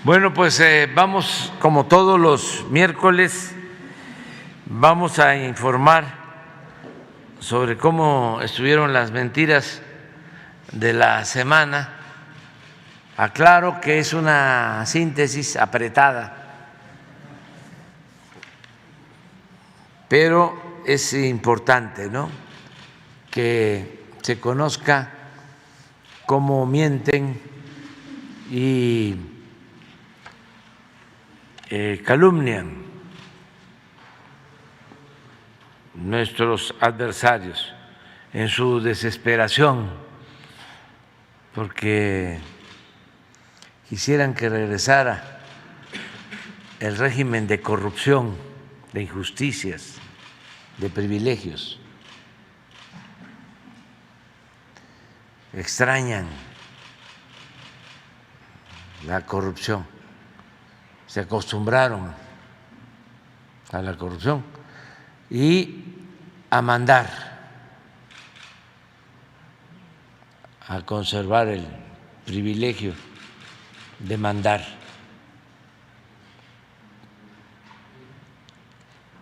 Bueno, pues vamos, como todos los miércoles, vamos a informar sobre cómo estuvieron las mentiras de la semana. Aclaro que es una síntesis apretada, pero es importante, ¿no?, que se conozca cómo mienten y calumnian nuestros adversarios en su desesperación, porque quisieran que regresara el régimen de corrupción, de injusticias, de privilegios. Extrañan la corrupción, se acostumbraron a la corrupción y a mandar, a conservar el privilegio de mandar.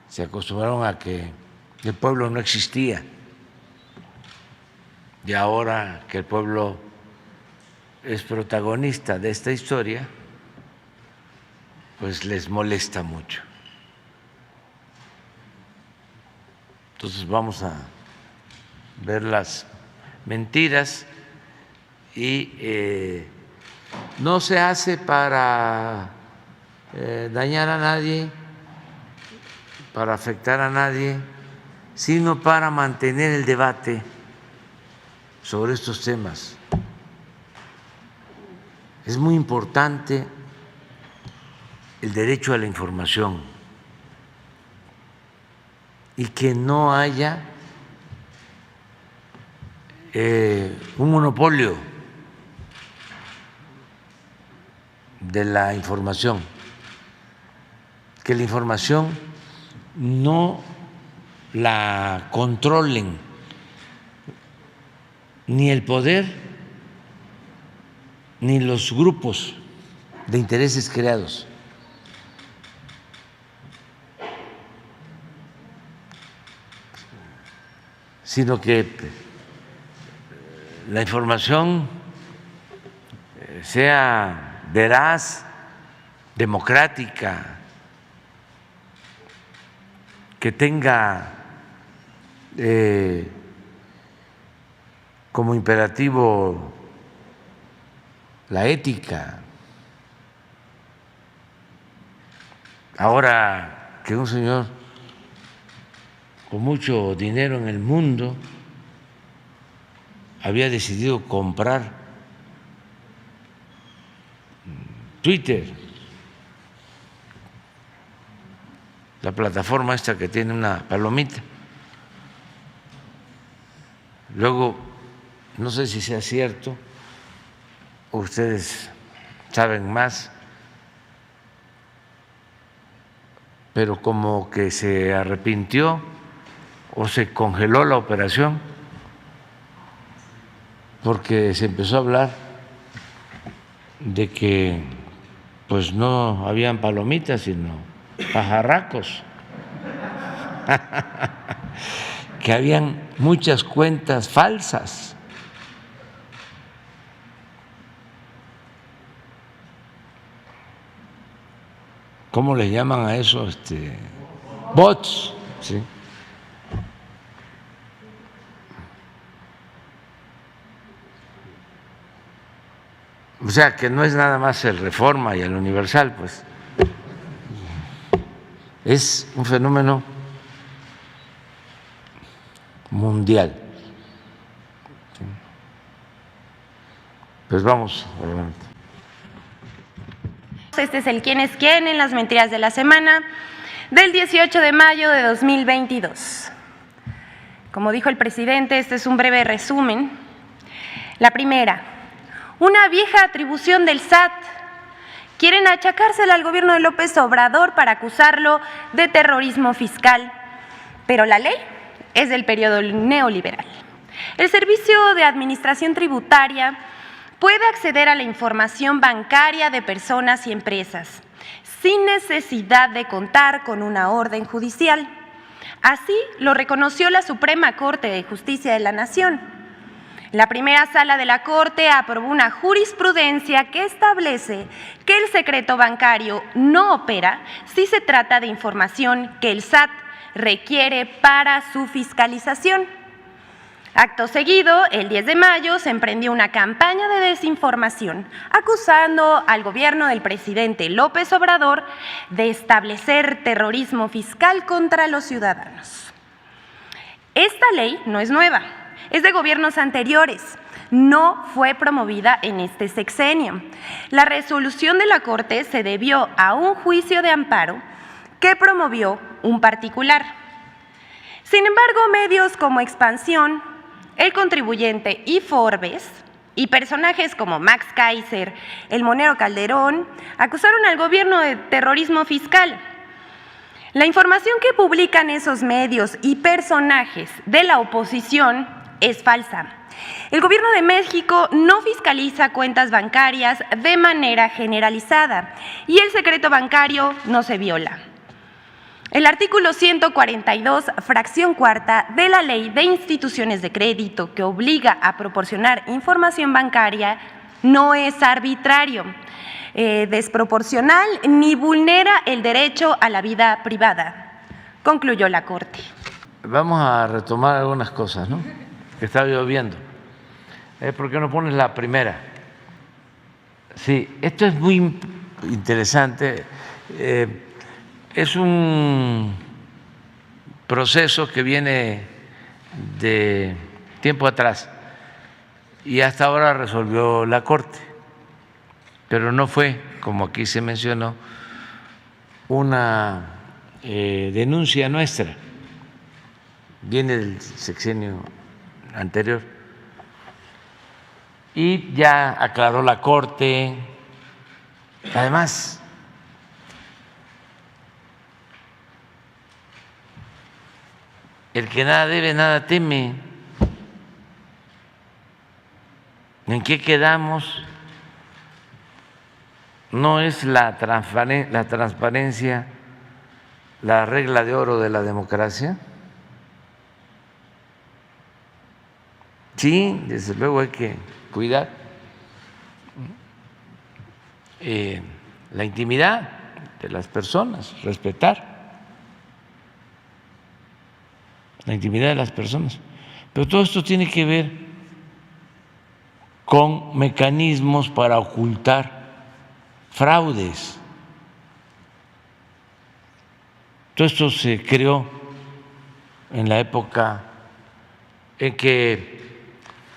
Se acostumbraron a que el pueblo no existía, y ahora que el pueblo es protagonista de esta historia, pues les molesta mucho. Entonces vamos a ver las mentiras y no se hace para dañar a nadie, para afectar a nadie, sino para mantener el debate sobre estos temas. Es muy importante el derecho a la información y que no haya un monopolio de la información, que la información no la controlen ni el poder ni los grupos de intereses creados, sino que la información sea veraz, democrática, que tenga como imperativo la ética. Ahora que un señor con mucho dinero en el mundo había decidido comprar Twitter, la plataforma esta que tiene una palomita. Luego, no sé si sea cierto, ustedes saben más, pero como que se arrepintió o se congeló la operación porque se empezó a hablar de que pues no habían palomitas sino pajarracos, que habían muchas cuentas falsas. ¿Cómo le llaman a eso? Bots, ¿sí? O sea, que no es nada más el Reforma y el Universal, pues es un fenómeno mundial. ¿Sí? Pues vamos adelante. Este es el quién es quién en las mentiras de la semana del 18 de mayo de 2022. Como dijo el presidente, este es un breve resumen. La primera, una vieja atribución del SAT. Quieren achacársela al gobierno de López Obrador para acusarlo de terrorismo fiscal, pero la ley es del periodo neoliberal. El Servicio de Administración Tributaria puede acceder a la información bancaria de personas y empresas, sin necesidad de contar con una orden judicial. Así lo reconoció la Suprema Corte de Justicia de la Nación. La primera sala de la Corte aprobó una jurisprudencia que establece que el secreto bancario no opera si se trata de información que el SAT requiere para su fiscalización. Acto seguido, el 10 de mayo se emprendió una campaña de desinformación acusando al gobierno del presidente López Obrador de establecer terrorismo fiscal contra los ciudadanos. Esta ley no es nueva, es de gobiernos anteriores, no fue promovida en este sexenio. La resolución de la Corte se debió a un juicio de amparo que promovió un particular. Sin embargo, medios como Expansión, El Contribuyente y Forbes, y personajes como Max Kaiser, el Monero Calderón, acusaron al gobierno de terrorismo fiscal. La información que publican esos medios y personajes de la oposición es falsa. El gobierno de México no fiscaliza cuentas bancarias de manera generalizada y el secreto bancario no se viola. El artículo 142, fracción cuarta de la Ley de Instituciones de Crédito, que obliga a proporcionar información bancaria, no es arbitrario, desproporcional ni vulnera el derecho a la vida privada, concluyó la Corte. Vamos a retomar algunas cosas, ¿no?, que estaba yo viendo. ¿Por qué no pones la primera? Sí, esto es muy interesante. Es un proceso que viene de tiempo atrás y hasta ahora resolvió la Corte, pero no fue, como aquí se mencionó, una denuncia nuestra, viene del sexenio anterior y ya aclaró la Corte. Además, el que nada debe, nada teme. ¿En qué quedamos? ¿No es la transparencia la regla de oro de la democracia? Sí, desde luego hay que cuidar la intimidad de las personas, respetar la intimidad de las personas. Pero todo esto tiene que ver con mecanismos para ocultar fraudes. Todo esto se creó en la época en que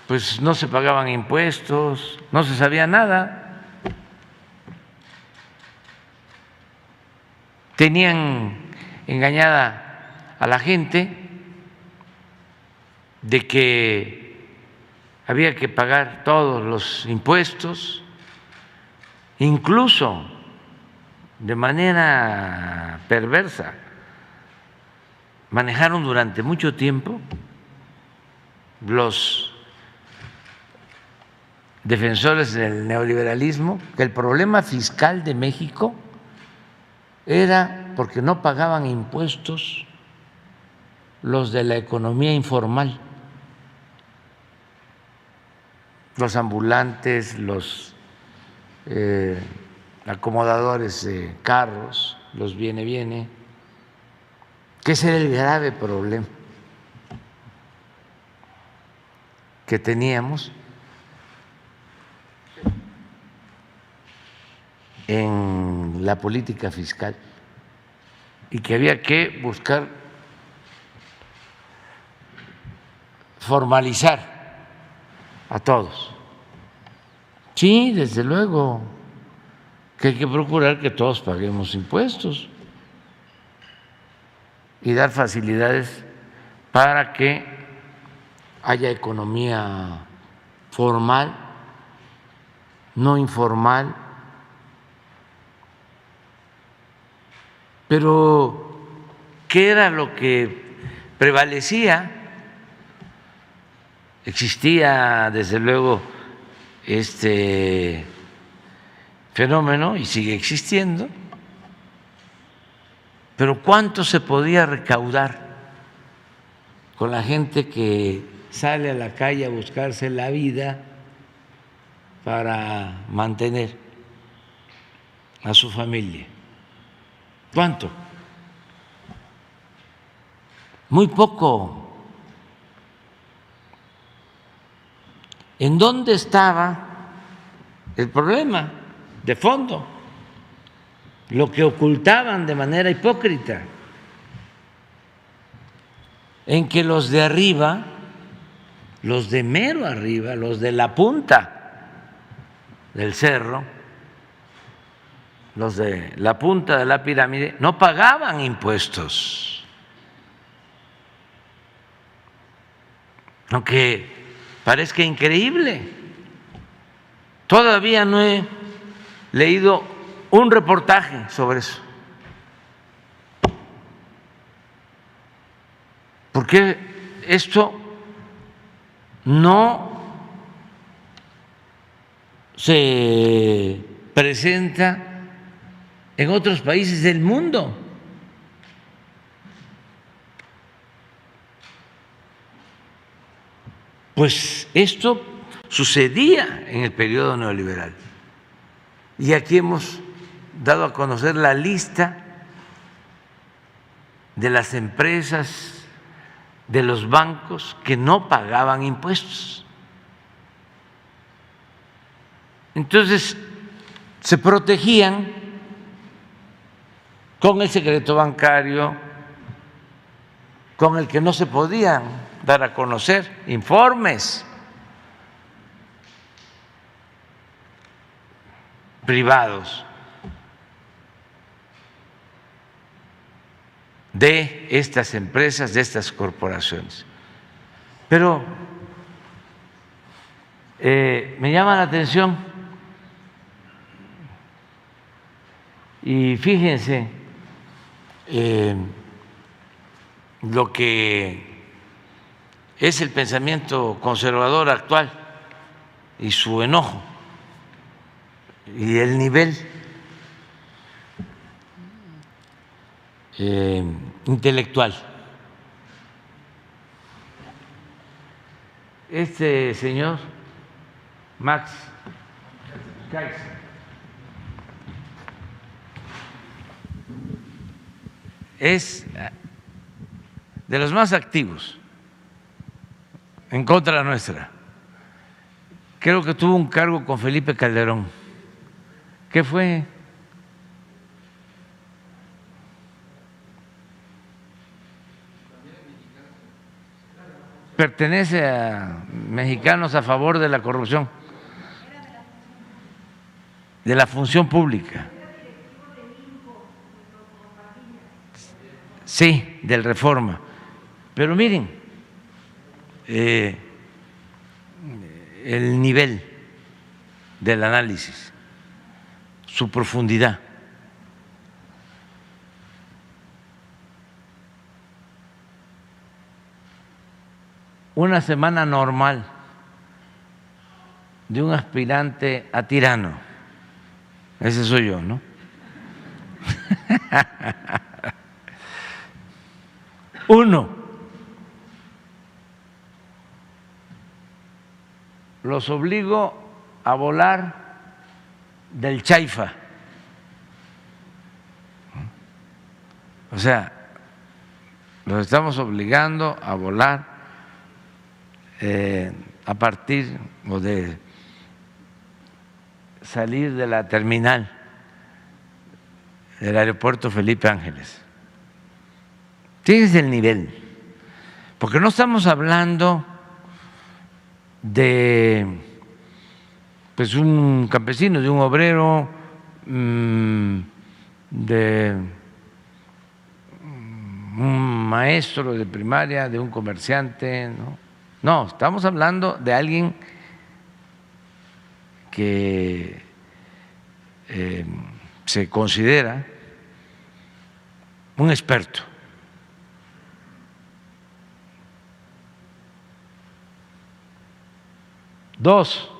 pues no se pagaban impuestos, no se sabía nada. Tenían engañada a la gente de que había que pagar todos los impuestos, incluso de manera perversa. Manejaron durante mucho tiempo los defensores del neoliberalismo que el problema fiscal de México era porque no pagaban impuestos los de la economía informal, los ambulantes, los acomodadores de carros, los viene, que ese era el grave problema que teníamos en la política fiscal y que había que buscar formalizar a todos. Sí, desde luego que hay que procurar que todos paguemos impuestos y dar facilidades para que haya economía formal, no informal. Pero, ¿qué era lo que prevalecía? Existía, desde luego, este fenómeno y sigue existiendo, pero ¿cuánto se podía recaudar con la gente que sale a la calle a buscarse la vida para mantener a su familia? ¿Cuánto? Muy poco. ¿En dónde estaba el problema de fondo? Lo que ocultaban de manera hipócrita, en que los de arriba, los de mero arriba, los de la punta del cerro, los de la punta de la pirámide, no pagaban impuestos. Aunque parezca increíble, todavía no he leído un reportaje sobre eso. Porque esto no se presenta en otros países del mundo. Pues esto sucedía en el periodo neoliberal. Y aquí hemos dado a conocer la lista de las empresas, de los bancos que no pagaban impuestos. Entonces, se protegían con el secreto bancario, con el que no se podían dar a conocer informes privados de estas empresas, de estas corporaciones. Pero me llama la atención y fíjense lo que es el pensamiento conservador actual y su enojo y el nivel intelectual. Este señor, Max Kaiser, es de los más activos en contra nuestra. Creo que tuvo un cargo con Felipe Calderón. ¿Qué fue? Pertenece a Mexicanos a Favor de la Corrupción, de la Función Pública. Sí, del Reforma. Pero miren, el nivel del análisis, su profundidad. Una semana normal de un aspirante a tirano, ese soy yo, ¿no? Uno, los obligo a volar del Chaifa. O sea, los estamos obligando a volar a partir o de salir de la terminal del aeropuerto Felipe Ángeles. Fíjense el nivel, porque no estamos hablando de pues un campesino, de un obrero, de un maestro de primaria, de un comerciante, ¿no? No, estamos hablando de alguien que se considera un experto. Dos,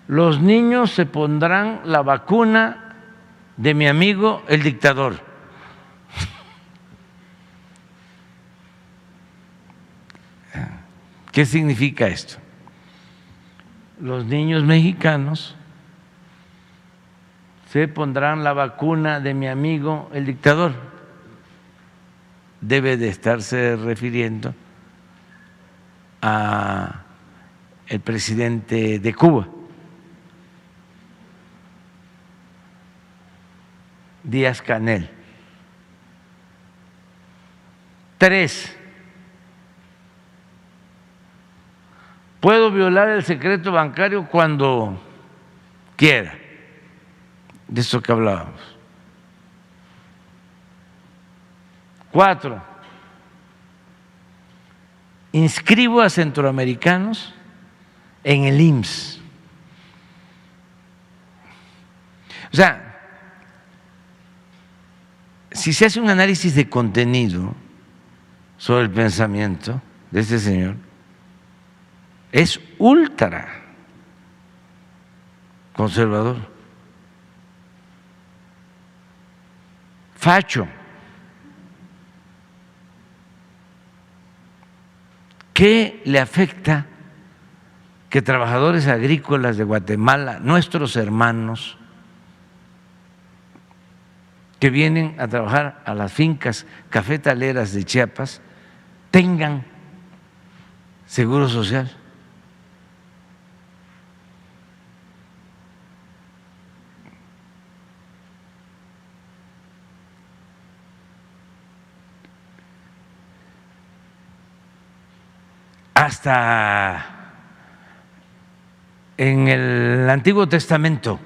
los niños se pondrán la vacuna de mi amigo el dictador. ¿Qué significa esto? Los niños mexicanos se pondrán la vacuna de mi amigo el dictador. Debe de estarse refiriendo a el presidente de Cuba, Díaz-Canel. 3, puedo violar el secreto bancario cuando quiera, de eso que hablábamos. 4, inscribo a centroamericanos en el IMSS. O sea, si se hace un análisis de contenido sobre el pensamiento de este señor, es ultra conservador, facho. ¿Qué le afecta que trabajadores agrícolas de Guatemala, nuestros hermanos, que vienen a trabajar a las fincas cafetaleras de Chiapas, tengan seguro social? Hasta en el Antiguo Testamento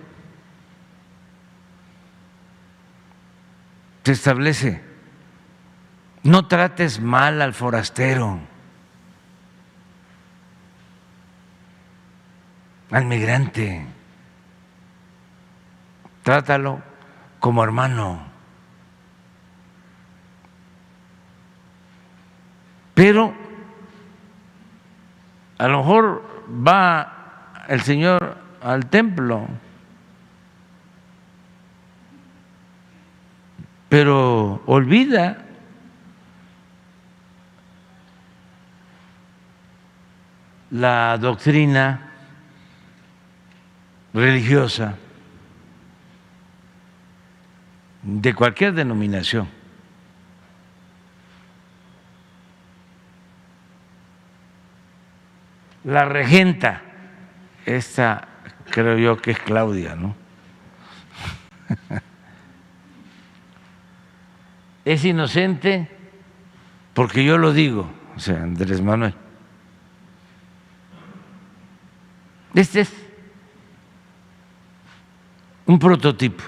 se establece: no trates mal al forastero, al migrante, trátalo como hermano. Pero a lo mejor va el señor al templo, pero olvida la doctrina religiosa de cualquier denominación. La regenta, esta creo yo que es Claudia, ¿no? Es inocente porque yo lo digo, o sea, Andrés Manuel. Este es un prototipo.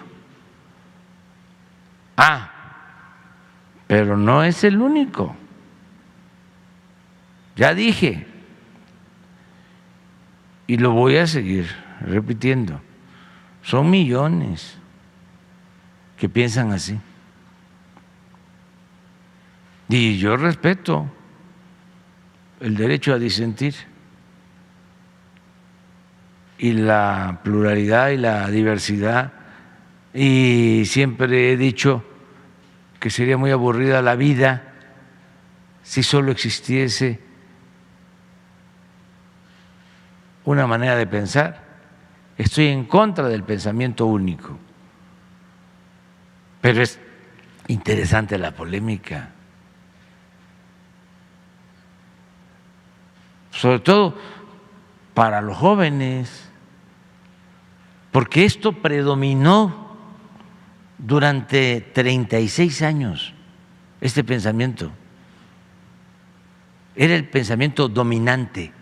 Pero no es el único. Ya dije, y lo voy a seguir repitiendo, son millones que piensan así. Y yo respeto el derecho a disentir y la pluralidad y la diversidad, y siempre he dicho que sería muy aburrida la vida si solo existiese una manera de pensar. Estoy en contra del pensamiento único, pero es interesante la polémica, sobre todo para los jóvenes, porque esto predominó durante 36 años, este pensamiento era el pensamiento dominante.